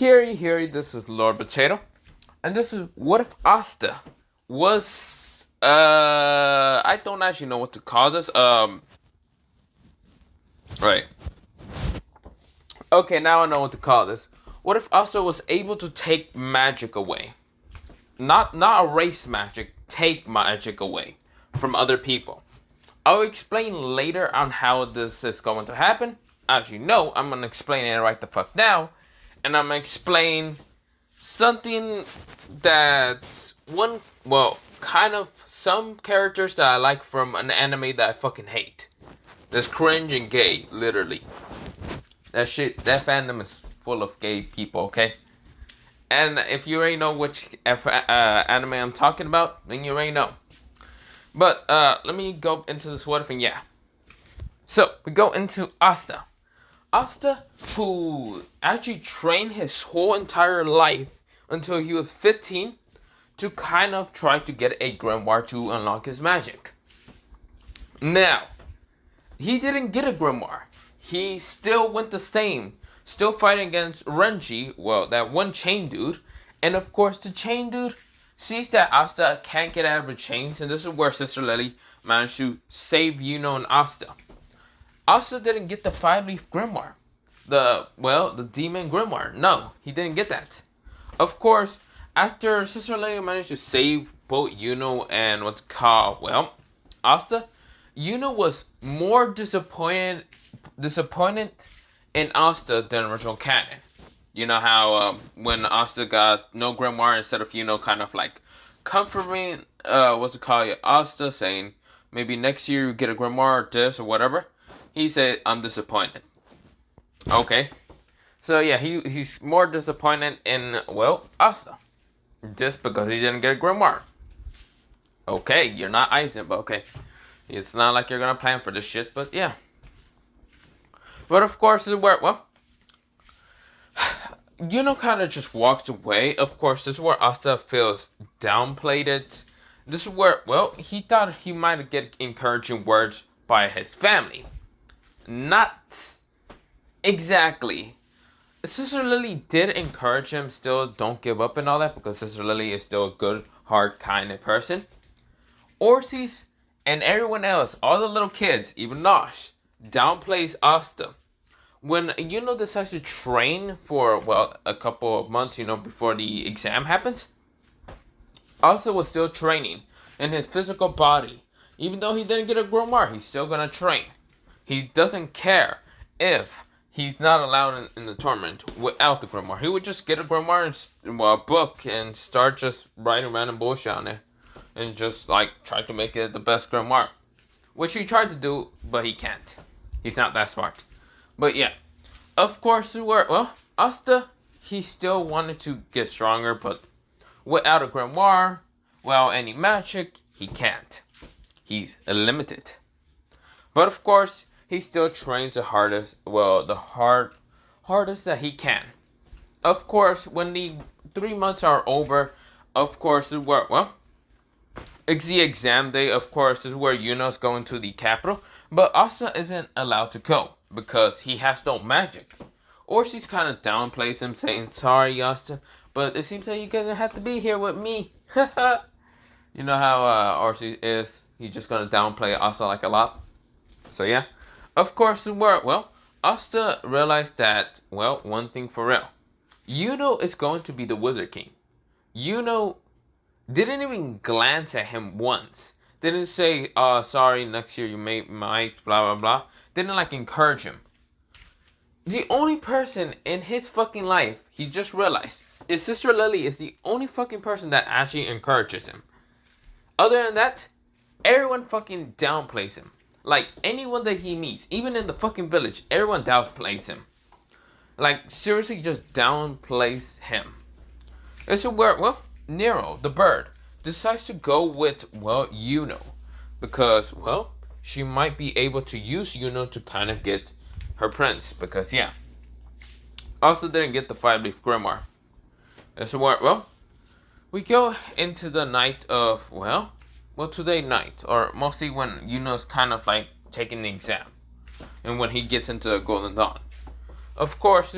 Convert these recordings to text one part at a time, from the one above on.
Here, this is Lord Potato, and this is what if Asta was, I don't actually know what to call this, right, okay, now I know what to call this. What if Asta was able to take magic away? Not erase magic, take magic away from other people. I'll explain later on how this is going to happen. As you know, I'm going to explain it right the fuck now. And I'm going to explain something that's kind of some characters that I like from an anime that I fucking hate. That's cringe and gay, literally. That fandom is full of gay people, okay? And if you already know which anime I'm talking about, then you already know. But let me go into this what if, and yeah. So, we go into Asta. Asta, who actually trained his whole entire life until he was 15 to kind of try to get a grimoire to unlock his magic. Now, he didn't get a grimoire. He still went the same. Still fighting against Renji, that one chain dude. And of course, the chain dude sees that Asta can't get out of the chains. And this is where Sister Lily managed to save Yuno and Asta. Asta didn't get the 5-leaf grimoire. The demon grimoire. No, he didn't get that. Of course, after Sister Lily managed to save both Yuno and Asta, Yuno was more disappointed in Asta than original canon. You know how when Asta got no grimoire instead of Yuno kind of like comforting Asta, saying maybe next year you get a grimoire or this or whatever. He said, I'm disappointed. Okay. So yeah, he's more disappointed in Asta. Just because he didn't get a grimoire. Okay, you're not Aizen, but okay. It's not like you're gonna plan for this shit, but yeah. But of course, this is where, Yuno kind of just walks away. Of course, this is where Asta feels downplayed it. This is where, he thought he might get encouraging words by his family. Not exactly. Sister Lily did encourage him, still don't give up and all that, because Sister Lily is still a good, hard, kind of person. Orsi's and everyone else, all the little kids, even Nosh, downplays Asta. When Yuno decides to train for, a couple of months, before the exam happens, Asta was still training in his physical body. Even though he didn't get a grimoire, he's still gonna train. He doesn't care if he's not allowed in the tournament without the grimoire. He would just get a grimoire and a book and start just writing random bullshit on it. And just, try to make it the best grimoire. Which he tried to do, but he can't. He's not that smart. But yeah, of course, Asta, he still wanted to get stronger, but without a grimoire, any magic, he can't. He's limited. But of course, he still trains the hardest, hardest that he can. Of course, when the 3 months are over, of course, it's the exam day. Of course, this is where Yuno's going to the capital, but Asta isn't allowed to go because he has no magic. Or she's kind of downplays him, saying, sorry, Asta, but it seems like you're going to have to be here with me. You know how Orsi is. He's just going to downplay Asta a lot. So yeah. Of course, Asta realized that, one thing for real. Yuno is going to be the Wizard King. Yuno didn't even glance at him once. Didn't say, sorry, next year you might, blah, blah, blah. Didn't, encourage him. The only person in his fucking life, he just realized, is Sister Lily is the only fucking person that actually encourages him. Other than that, everyone fucking downplays him. Anyone that he meets, even in the fucking village, everyone downplays him. Seriously just downplays him. This is where, Nero, the bird, decides to go with, Yuno. Because, she might be able to use Yuno to kind of get her prince. Because, yeah. Also didn't get the 5-leaf grimoire. This is where, we go into the night of, today night. Or mostly when Yuno's kind of, taking the exam. And when he gets into the Golden Dawn. Of course,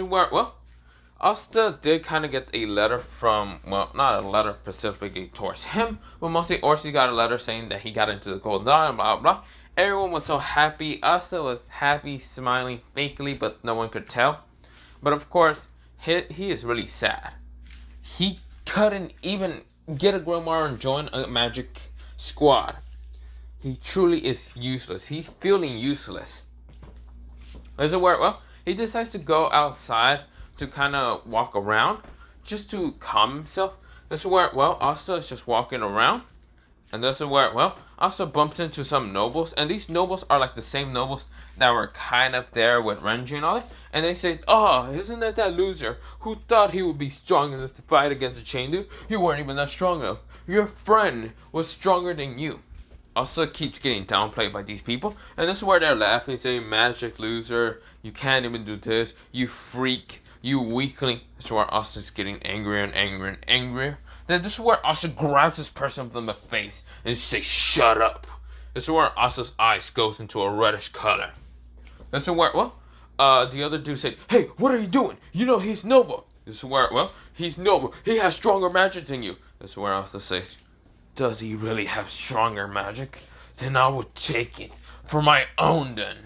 Asta did kind of get a letter from, well, not a letter specifically towards him, but mostly Orsi got a letter saying that he got into the Golden Dawn and blah, blah, blah. Everyone was so happy. Asta was happy, smiling fakely, but no one could tell. But of course, he is really sad. He couldn't even get a grimoire and join a magic squad. He truly is useless. He's feeling useless. As it were, well, he decides to go outside to kind of walk around just to calm himself. This is where, well, Asta is just walking around. And this is where, well, Asta bumps into some nobles. And these nobles are like the same nobles that were kind of there with Renji and all that. And they say, oh, isn't that loser who thought he would be strong enough to fight against a chain dude? You weren't even that strong enough. Your friend was stronger than you. Asta keeps getting downplayed by these people. And this is where they're laughing, saying, magic loser, you can't even do this, you freak, you weakling. This is where Asta's getting angrier and angrier and angrier. Then this is where Asta grabs this person from the face and says, shut up. This is where Asta's eyes goes into a reddish color. This is where, well, the other dude said, hey, what are you doing? You know he's noble. This is where, well, he's noble. He has stronger magic than you. This is where Asta says, does he really have stronger magic? Then I will take it for my own then.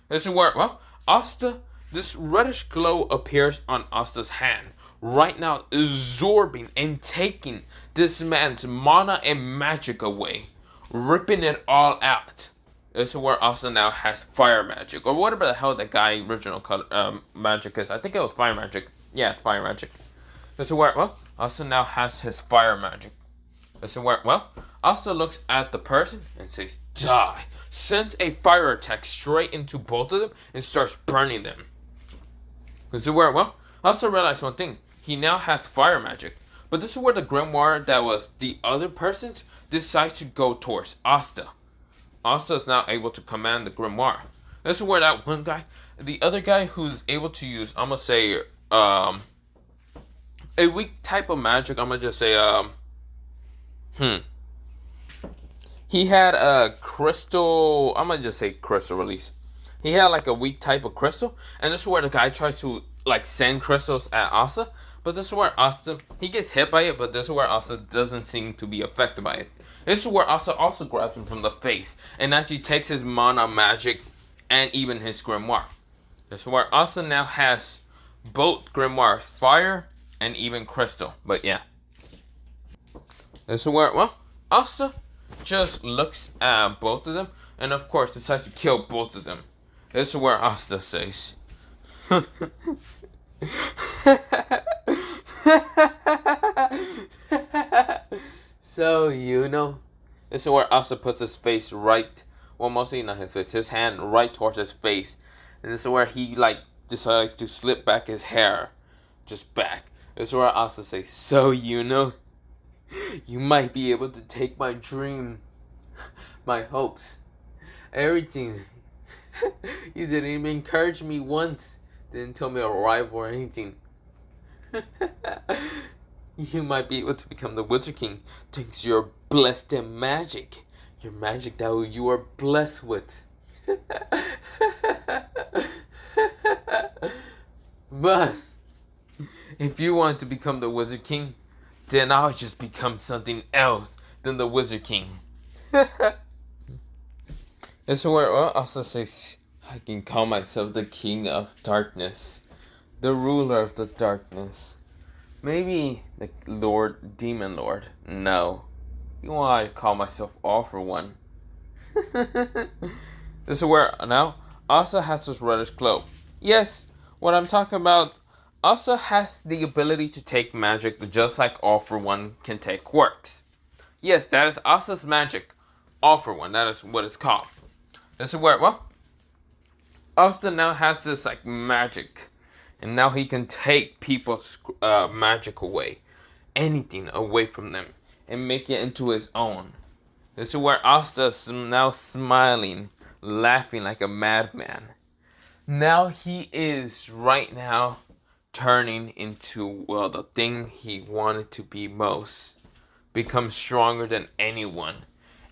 This is where, well, Asta, this reddish glow appears on Asta's hand. Right now, absorbing and taking this man's mana and magic away. Ripping it all out. This is where Asta now has fire magic. Or whatever the hell that guy original color, magic is. I think it was fire magic. Yeah, it's fire magic. This is where, well, Asta now has his fire magic. This is where, well, Asta looks at the person and says, die. Sends a fire attack straight into both of them and starts burning them. This is where, well, Asta realized one thing. He now has fire magic. But this is where the grimoire that was the other person's decides to go towards Asta. Asta is now able to command the grimoire. This is where that one guy, the other guy who's able to use, I'm going to say, a weak type of magic, I'm going to just say, he had a crystal, I'm going to just say crystal release. He had like a weak type of crystal, and this is where the guy tries to like send crystals at Asta, but this is where Asta, he gets hit by it, but this is where Asta doesn't seem to be affected by it. This is where Asta also grabs him from the face, and actually takes his mana magic, and even his grimoire. This is where Asta now has both grimoires, fire, and even crystal, but yeah. This is where, well, Asta just looks at both of them, and of course decides to kill both of them. This is where Asta says, so, Yuno. This is where Asta puts his face right, well, mostly not his face, his hand right towards his face. And this is where he, like, decides to slip back his hair, just back. This is where Asta says, so, Yuno, you might be able to take my dream, my hopes, everything. You didn't even encourage me once. Didn't tell me a rival or anything. You might be able to become the Wizard King thanks to your blessed magic. Your magic that you are blessed with. But if you want to become the Wizard King, then I'll just become something else than the Wizard King. This is where Asta says, I can call myself the King of Darkness, the ruler of the darkness. Maybe the Lord, Demon Lord. No. You want to call myself All for One. This is where now Asta has this reddish glow. Yes, what I'm talking about, Asta has the ability to take magic just like All for One can take quirks. Yes, that is Asta's magic. All for One, that is what it's called. This is where, well, Asta now has this like magic. And now he can take people's magic away. Anything away from them. And make it into his own. This is where Asta is now smiling. Laughing like a madman. Now he is right now turning into, well, the thing he wanted to be most. Become stronger than anyone.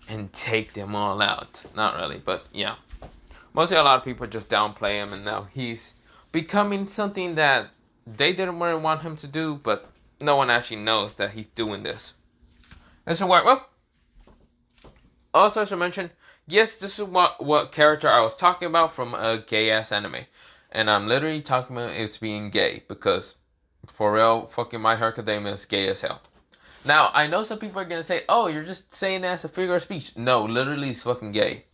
And take them all out. Not really, but yeah. Mostly a lot of people just downplay him. And now he's becoming something that they didn't really want him to do, but no one actually knows that he's doing this. And so well, also as I mentioned, yes, this is what character I was talking about from a gay ass anime. And I'm literally talking about it's being gay because for real, fucking My Hero Academia is gay as hell. Now, I know some people are gonna say, oh, you're just saying that as a figure of speech. No, literally he's fucking gay.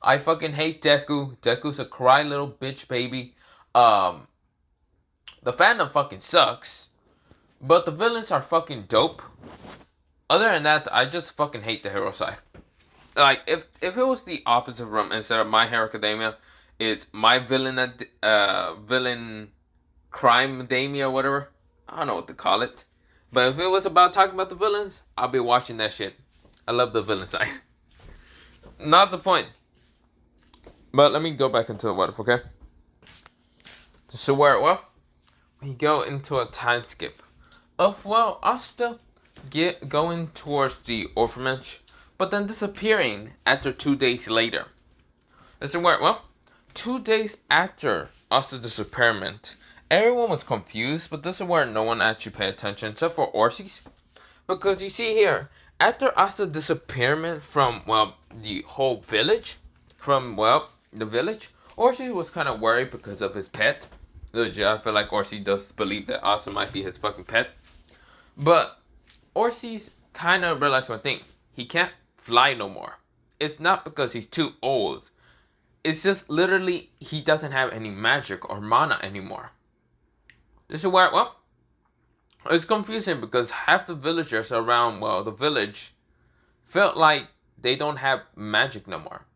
I fucking hate Deku. Deku's a cry little bitch baby. The fandom fucking sucks. But the villains are fucking dope. Other than that, I just fucking hate the hero side. Like, if it was the opposite from instead of My Hero Academia, it's My Villain Villain Crime Damia or whatever. I don't know what to call it. But if it was about talking about the villains, I'll be watching that shit. I love the villain side. Not the point. But let me go back into what if, okay? So well, we go into a time skip of, well, Asta going towards the orphanage, but then disappearing after 2 days later. So well, 2 days after Asta's disappearance, everyone was confused, but this is where no one actually paid attention, except for Orsi's. Because you see here, after Asta's disappearance from, well, the whole village, from, well, the village, Orsi was kind of worried because of his pet. Legit, I feel like Orsi does believe that Asta might be his fucking pet. But Orsi's kind of realized one thing. He can't fly no more. It's not because he's too old. It's just literally he doesn't have any magic or mana anymore. This is where, well, it's confusing because half the villagers around, well, the village felt like they don't have magic no more.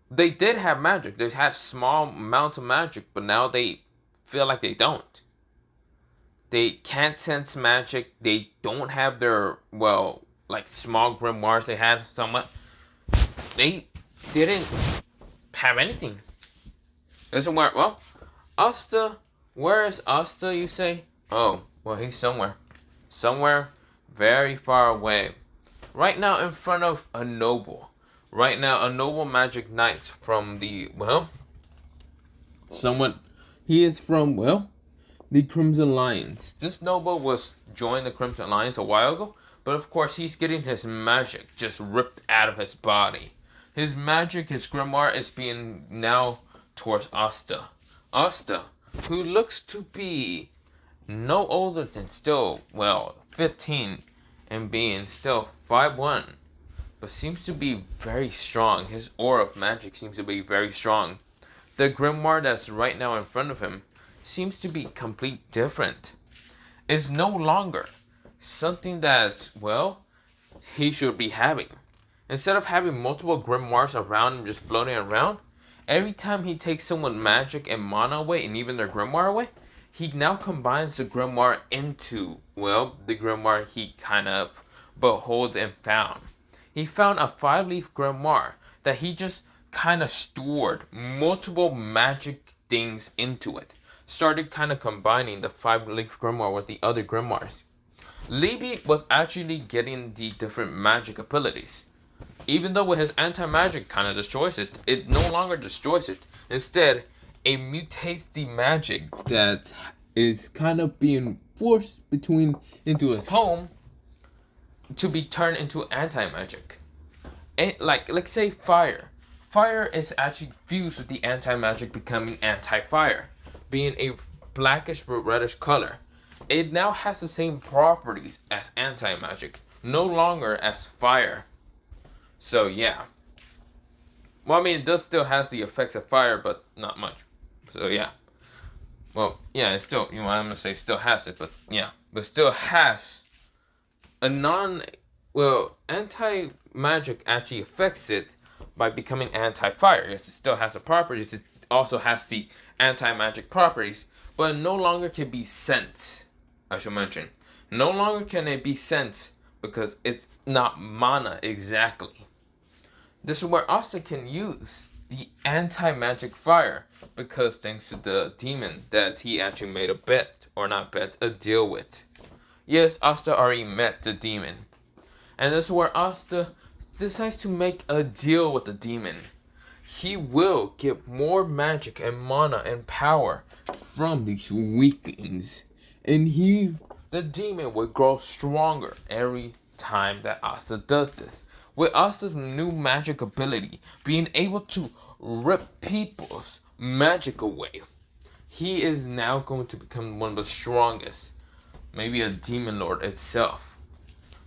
They did have magic. They had small amounts of magic, but now they feel like they don't. They can't sense magic. They don't have their, well, like small grimoires they had somewhat. They didn't have anything. This is where, well, Asta, where is Asta, you say? Oh, well, he's somewhere. Somewhere very far away. Right now in front of a noble. Right now, a noble magic knight from the, well, someone, he is from, well, the Crimson Alliance. This noble was joined the Crimson Alliance a while ago, but of course he's getting his magic just ripped out of his body. His magic, his grimoire is being now towards Asta. Asta, who looks to be no older than still, well, 15 and being still 5'1". But seems to be very strong. His aura of magic seems to be very strong. The grimoire that's right now in front of him seems to be completely different. It's no longer something that, well, he should be having. Instead of having multiple grimoires around him just floating around, every time he takes someone's magic and mana away and even their grimoire away, he now combines the grimoire into, well, the grimoire he kind of behold and found. He found a 5-leaf grimoire that he just kind of stored multiple magic things into it. Started kind of combining the 5-leaf grimoire with the other grimoires. Libby was actually getting the different magic abilities. Even though with his anti-magic kind of destroys it, it no longer destroys it. Instead, it mutates the magic that is kind of being forced into his home to be turned into anti-magic. And like say fire. Fire is actually fused with the anti-magic becoming anti-fire, being a blackish but reddish color. It now has the same properties as anti-magic, no longer as fire. So yeah. Well, I mean, it does still has the effects of fire, but not much. So yeah. Well, yeah, it still, I'm gonna say still has it, but yeah. But still has a anti-magic actually affects it by becoming anti-fire. Yes, it still has the properties. It also has the anti-magic properties, but it no longer can be sensed. I should mention, no longer can it be sensed because it's not mana exactly. This is where Asta can use the anti-magic fire because thanks to the demon that he actually made a deal with. Yes, Asta already met the demon. And this is where Asta decides to make a deal with the demon. He will get more magic and mana and power from these weaklings. And the demon will grow stronger every time that Asta does this. With Asta's new magic ability, being able to rip people's magic away, he is now going to become one of the strongest. Maybe a demon lord itself.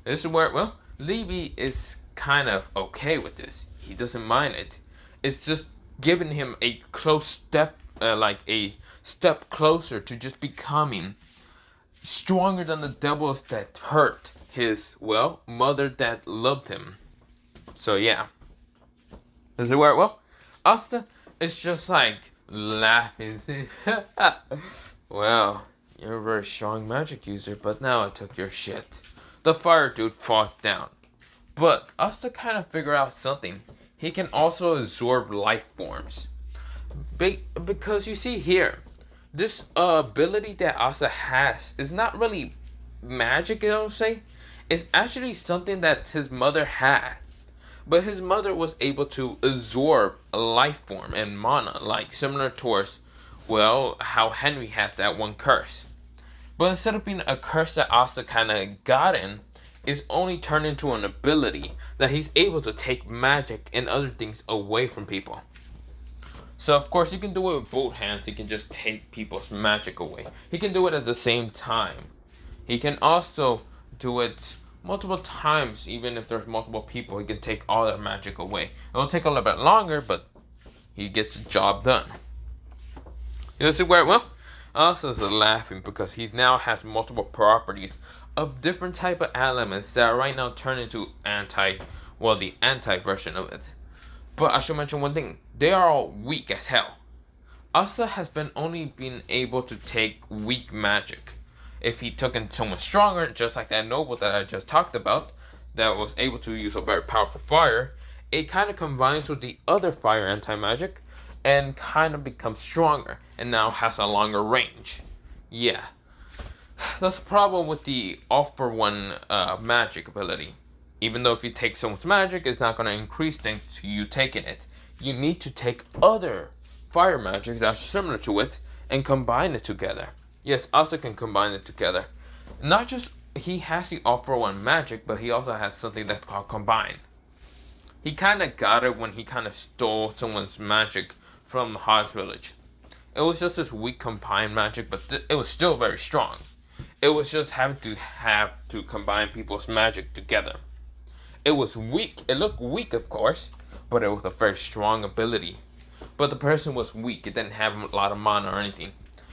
This is where, well, Levy is kind of okay with this. He doesn't mind it. It's just giving him a close step, like a step closer to just becoming stronger than the devils that hurt his, well, mother that loved him. So yeah. This is where, well, Asta is just like laughing. Well, you're a very strong magic user, but now I took your shit. The fire dude falls down. But Asta kind of figure out something. He can also absorb life forms. Because you see here, this ability that Asta has is not really magic, I would say. It's actually something that his mother had. But his mother was able to absorb a life form and mana, like similar towards, well, how Henry has that one curse. But instead of being a curse that Asta kind of got in, it's only turned into an ability that he's able to take magic and other things away from people. So of course he can do it with both hands. He can just take people's magic away. He can do it at the same time. He can also do it multiple times, even if there's multiple people. He can take all their magic away. It'll take a little bit longer, but he gets the job done. You see where, well, Asta's laughing because he now has multiple properties of different type of elements that are right now turned into the anti version of it. But I should mention one thing. They are all weak as hell. Asta has only been able to take weak magic. If he took in someone stronger, just like that noble that I just talked about, that was able to use a very powerful fire, it kind of combines with the other fire anti-magic and kind of becomes stronger and now has a longer range. Yeah. That's the problem with the all-for-one magic ability. Even though if you take someone's magic, it's not going to increase things to you taking it. You need to take other fire magics that are similar to it and combine it together. Yes, Asta can combine it together. Not just he has the all-for-one magic, but he also has something that's called combine. He kind of got it when he kind of stole someone's magic from Hodge Village. It was just this weak combined magic, but it was still very strong. It was just having to combine people's magic together. It was weak. It looked weak, of course, but it was a very strong ability. But the person was weak. It didn't have a lot of mana or anything.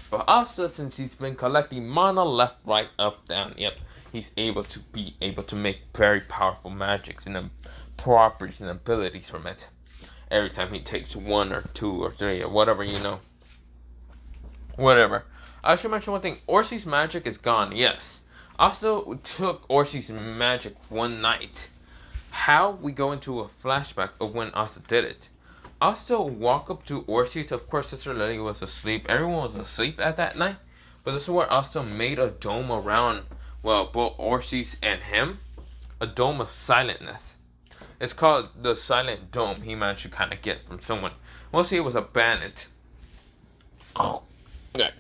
But Asta, since he's been collecting mana left, right, up, down, yep, he's able to make very powerful magics and properties and abilities from it. Every time he takes 1 or 2 or 3 or whatever, you know. Whatever. I should mention one thing. Orsi's magic is gone, yes. Asta took Orsi's magic one night. How? We go into a flashback of when Asta did it. Asta walked up to Orsi's. Of course, Sister Lily was asleep. Everyone was asleep at that night. But this is where Asta made a dome around, well, both Orsi's and him. A dome of silentness. It's called the Silent Dome. He managed to kind of get from someone. Mostly it was a bandit. Yeah.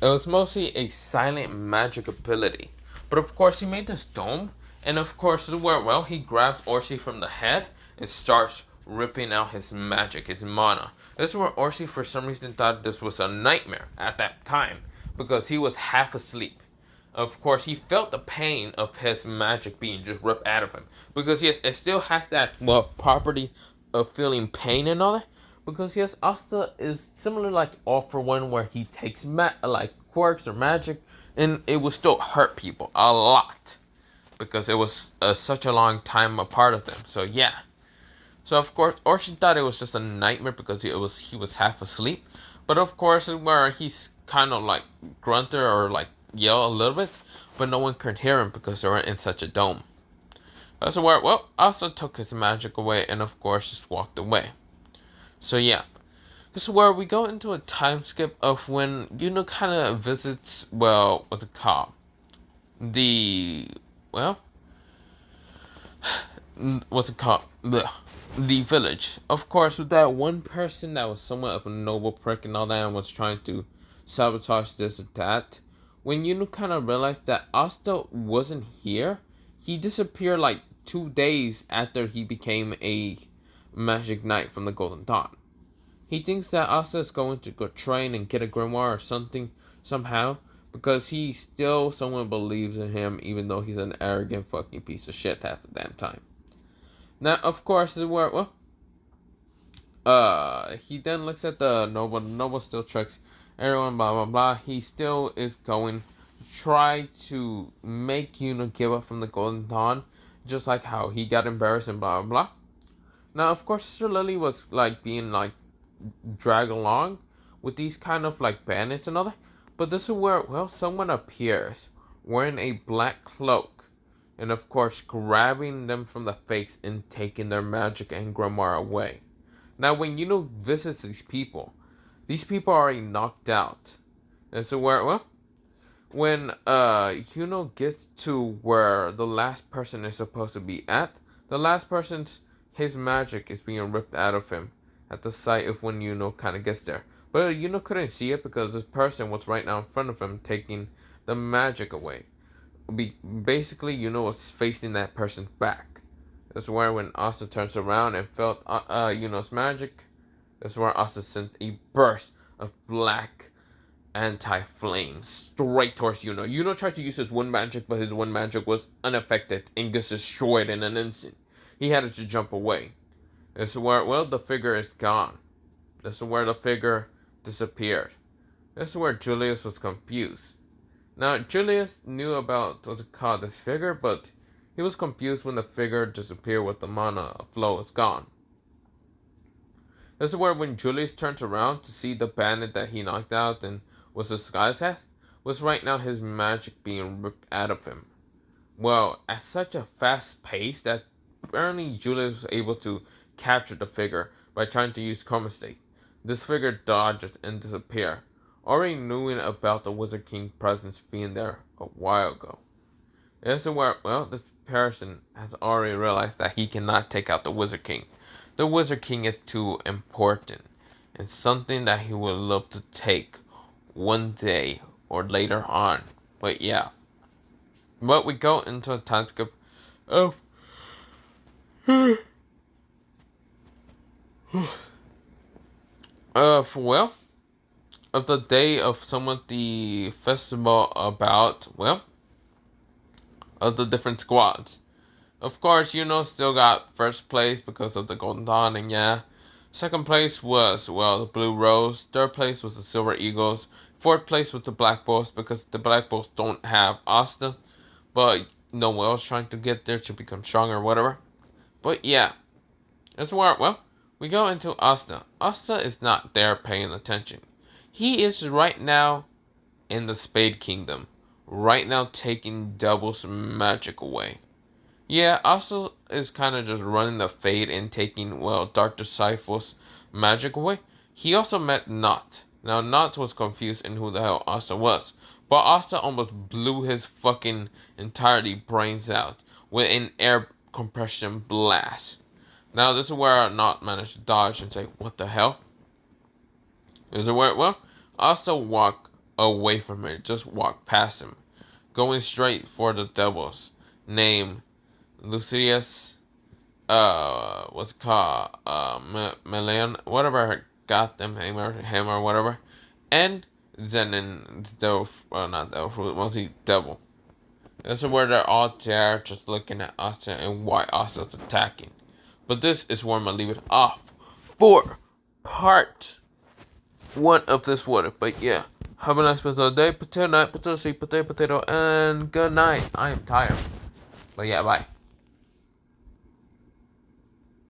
It was mostly a silent magic ability. But of course he made this dome. And of course, well, he grabs Orsi from the head and starts ripping out his magic, his mana. This is where Orsi for some reason thought this was a nightmare at that time. Because he was half asleep. Of course, he felt the pain of his magic being just ripped out of him. Because yes, it still has that, well, property of feeling pain and all that. Because yes, Asta is similar like All For One, where he takes like quirks or magic, and it will still hurt people a lot. Because it was such a long time a part of them. So yeah. So of course, Orsi thought it was just a nightmare because he was half asleep. But of course, where he's kind of like grunted or like yell a little bit, but no one could hear him because they were in such a dome. That's where, well, Asta took his magic away and of course just walked away. So yeah, this is where we go into a time skip of when Yuno kind of visits, well, what's it called? What's it called? the village. Of course, with that one person that was somewhat of a noble prick and all that and was trying to sabotage this and that, when Yuno kind of realized that Asta wasn't here, he disappeared like 2 days after he became a magic knight from the Golden Dawn. He thinks that Asta is going to go train and get a grimoire or something somehow because he still someone believes in him even though he's an arrogant fucking piece of shit half the damn time. Now, of course, he then looks at the noble. The noble still tricks everyone, blah blah blah. He still is going to try to make Yuno give up from the Golden Dawn, just like how he got embarrassed and blah blah blah. Now, of course, Sister Lily was like being like dragged along with these kind of like bandits and all that. But this is where someone appears wearing a black cloak. And of course, grabbing them from the face and taking their magic and grimoire away. Now, when Yuno visits these people are already knocked out. And so when Yuno gets to where the last person is supposed to be at, the last person's his magic is being ripped out of him at the sight of when Yuno kind of gets there. But Yuno couldn't see it because this person was right now in front of him taking the magic away. Basically, Yuno was facing that person's back. That's where when Asta turns around and felt Yuno's magic, that's where Asta sent a burst of black anti-flame straight towards Yuno. Yuno tried to use his wind magic, but his wind magic was unaffected and gets destroyed in an instant. He had to jump away. That's where, the figure is gone. That's where the figure disappeared. That's where Julius was confused. Now, Julius knew about this figure, but he was confused when the figure disappeared with the mana flow is gone. This is where when Julius turns around to see the bandit that he knocked out and was disguised as, was right now his magic being ripped out of him. Well, at such a fast pace that apparently Julius was able to capture the figure by trying to use Coma State. This figure dodges and disappears. Already knowing about the Wizard King presence being there a while ago. This is where, this person has already realized that he cannot take out the Wizard King. The Wizard King is too important and something that he would love to take one day or later on. But yeah. But we go into a time skip of of the day of the festival about, of the different squads. Of course, Yuno still got first place because of the Golden Dawn, and yeah. Second place was, the Blue Rose. Third place was the Silver Eagles. Fourth place was the Black Bulls because the Black Bulls don't have Asta. But no one else trying to get there to become stronger or whatever. But yeah. That's where, we go into Asta. Asta is not there paying attention. He is right now in the Spade Kingdom. Right now taking Double's magic away. Yeah, Asta is kind of just running the fade and taking, Dr. Seifel's magic away. He also met Knot. Now, Knot was confused in who the hell Asta was. But Asta almost blew his fucking entirely brains out with an air compression blast. Now, this is where Knot managed to dodge and say, what the hell? Is it where, Asta walked away from it, just walked past him, going straight for the devils, named Lucius, what's it called, Melian, whatever her goddamn name, or him or whatever, and Zenin, mostly devil. This is where they're all there, just looking at Asta and why Asta's attacking. But this is where I'm gonna leave it off for part 1 of this water. But yeah, have a nice rest of the day. Potato night, potato sweet, potato, and good night. I am tired. But yeah, bye.